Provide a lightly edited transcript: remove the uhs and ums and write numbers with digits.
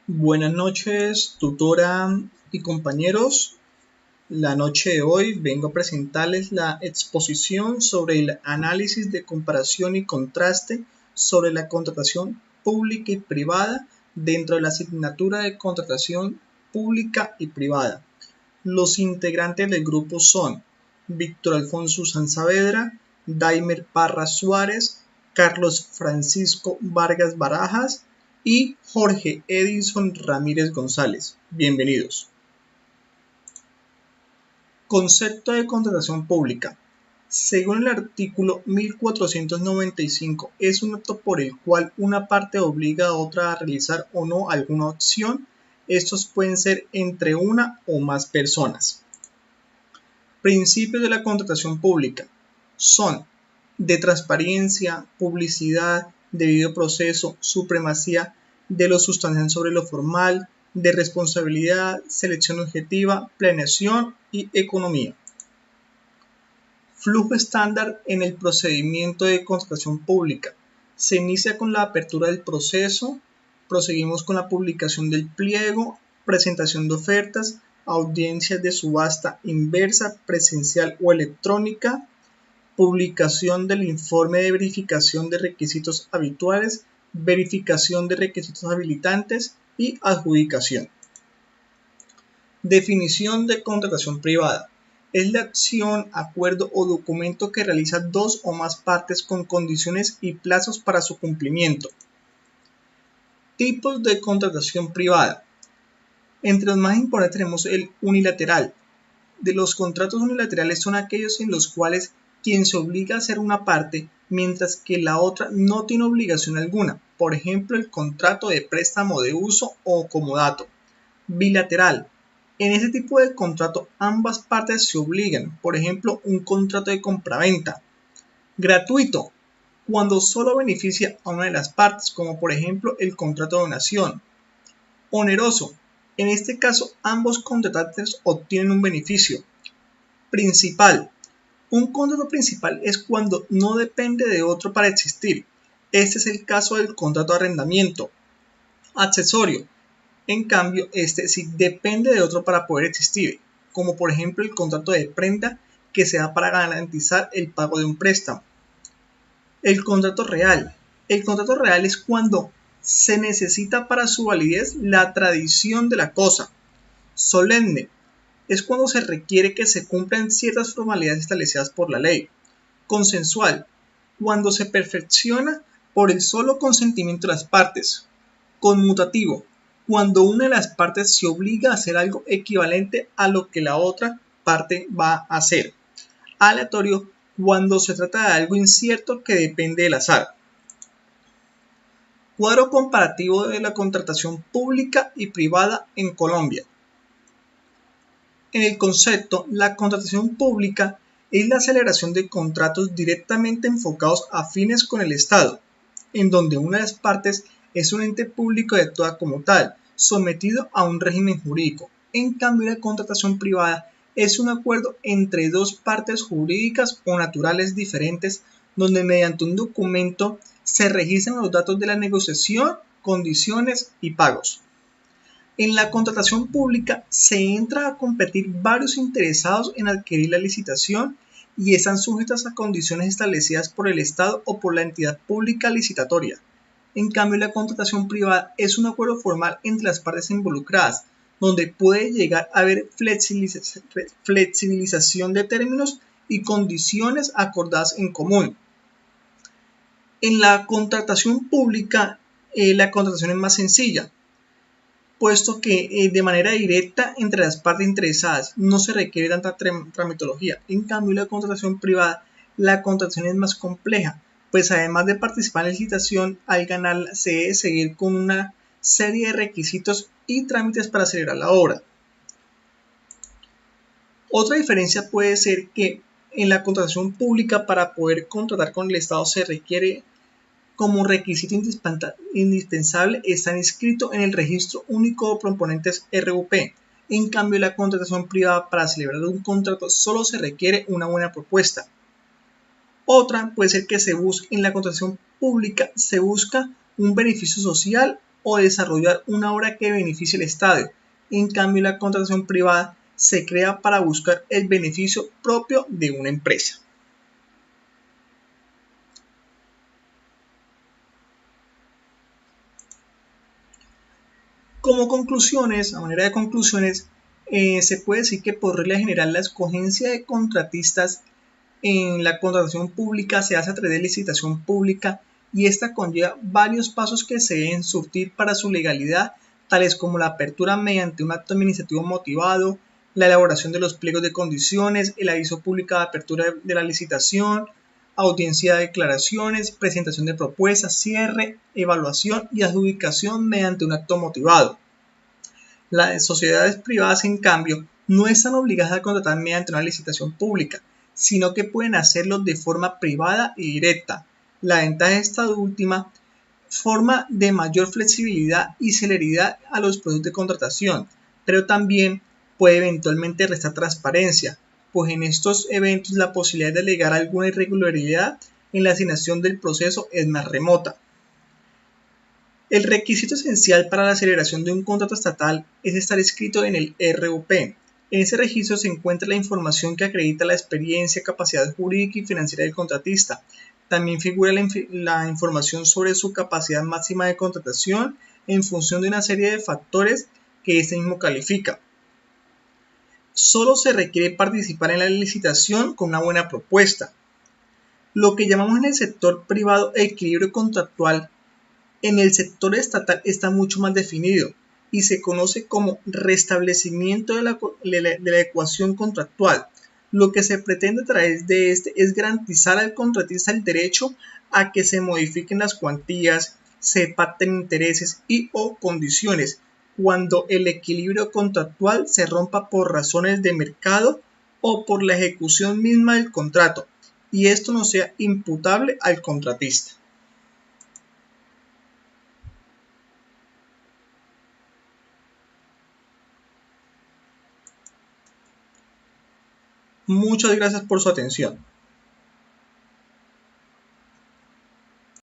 Buenas noches, tutora y compañeros. La noche de hoy vengo a presentarles la exposición sobre el análisis de comparación y contraste sobre la contratación pública y privada dentro de la asignatura de contratación pública y privada. Los integrantes del grupo son Víctor Alfonso Saavedra, Daimer Parra Suárez, Carlos Francisco Vargas Barajas y Jorge Edison Ramírez González. Bienvenidos. Concepto de contratación pública. Según el artículo 1495, es un acto por el cual una parte obliga a otra a realizar o no alguna acción. Estos pueden ser entre una o más personas. Principios de la contratación pública son de transparencia, publicidad, debido proceso, supremacía de lo sustancial sobre lo formal, de responsabilidad, selección objetiva, planeación y economía. Flujo estándar en el procedimiento de contratación pública. Se inicia con la apertura del proceso, proseguimos con la publicación del pliego, presentación de ofertas, audiencias de subasta inversa, presencial o electrónica, publicación del informe de verificación de requisitos habituales, verificación de requisitos habilitantes y adjudicación. Definición de contratación privada. Es la acción, acuerdo o documento que realiza dos o más partes con condiciones y plazos para su cumplimiento. Tipos de contratación privada. Entre los más importantes tenemos el unilateral. De los contratos unilaterales son aquellos en los cuales quien se obliga a hacer una parte mientras que la otra no tiene obligación alguna. Por ejemplo, el contrato de préstamo de uso o comodato. Bilateral. En este tipo de contrato ambas partes se obligan, por ejemplo, un contrato de compraventa. Gratuito, cuando solo beneficia a una de las partes, como por ejemplo el contrato de donación. Oneroso, en este caso ambos contratantes obtienen un beneficio. Principal, un contrato principal es cuando no depende de otro para existir. Este es el caso del contrato de arrendamiento. Accesorio, en cambio, este sí depende de otro para poder existir, como por ejemplo el contrato de prenda que se da para garantizar el pago de un préstamo. El contrato real. El contrato real es cuando se necesita para su validez la tradición de la cosa. Solemne es cuando se requiere que se cumplan ciertas formalidades establecidas por la ley. Consensual, cuando se perfecciona por el solo consentimiento de las partes. Conmutativo, cuando una de las partes se obliga a hacer algo equivalente a lo que la otra parte va a hacer. Aleatorio, cuando se trata de algo incierto que depende del azar. Cuadro comparativo de la contratación pública y privada en Colombia. En el concepto, la contratación pública es la celebración de contratos directamente enfocados a fines con el Estado, en donde una de las partes es un ente público y actúa como tal, sometido a un régimen jurídico. En cambio, la contratación privada es un acuerdo entre dos partes jurídicas o naturales diferentes, donde mediante un documento se registran los datos de la negociación, condiciones y pagos. En la contratación pública se entra a competir varios interesados en adquirir la licitación y están sujetas a condiciones establecidas por el Estado o por la entidad pública licitatoria. En cambio, la contratación privada es un acuerdo formal entre las partes involucradas, donde puede llegar a haber flexibilización de términos y condiciones acordadas en común. En la contratación pública, la contratación es más sencilla, puesto que de manera directa entre las partes interesadas no se requiere tanta tramitología. En cambio, la contratación privada, la contratación es más compleja, pues además de participar en la licitación, al ganar se debe seguir con una serie de requisitos y trámites para celebrar la obra. Otra diferencia puede ser que en la contratación pública, para poder contratar con el Estado, se requiere como requisito indispensable estar inscrito en el Registro Único de Proponentes RUP. En cambio, la contratación privada, para celebrar un contrato solo se requiere una buena propuesta. Otra puede ser que en la contratación pública se busca un beneficio social o desarrollar una obra que beneficie al Estado. En cambio, la contratación privada se crea para buscar el beneficio propio de una empresa. Como conclusiones, a manera de conclusiones, se puede decir que por regla general la escogencia de contratistas en la contratación pública se hace a través de licitación pública y esta conlleva varios pasos que se deben surtir para su legalidad, tales como la apertura mediante un acto administrativo motivado, la elaboración de los pliegos de condiciones, el aviso público de apertura de la licitación, audiencia de declaraciones, presentación de propuestas, cierre, evaluación y adjudicación mediante un acto motivado. Las sociedades privadas, en cambio, no están obligadas a contratar mediante una licitación pública, sino que pueden hacerlo de forma privada y directa. La ventaja de esta última forma de mayor flexibilidad y celeridad a los procesos de contratación, pero también puede eventualmente restar transparencia, pues en estos eventos la posibilidad de alegar alguna irregularidad en la asignación del proceso es más remota. El requisito esencial para la celebración de un contrato estatal es estar inscrito en el RUP. En ese registro se encuentra la información que acredita la experiencia, capacidad jurídica y financiera del contratista. También figura la información sobre su capacidad máxima de contratación en función de una serie de factores que este mismo califica. Solo se requiere participar en la licitación con una buena propuesta. Lo que llamamos en el sector privado equilibrio contractual, en el sector estatal está mucho más definido y se conoce como restablecimiento de la ecuación contractual. Lo que se pretende a través de este es garantizar al contratista el derecho a que se modifiquen las cuantías, se pacten intereses y o condiciones cuando el equilibrio contractual se rompa por razones de mercado o por la ejecución misma del contrato y esto no sea imputable al contratista. Muchas gracias por su atención.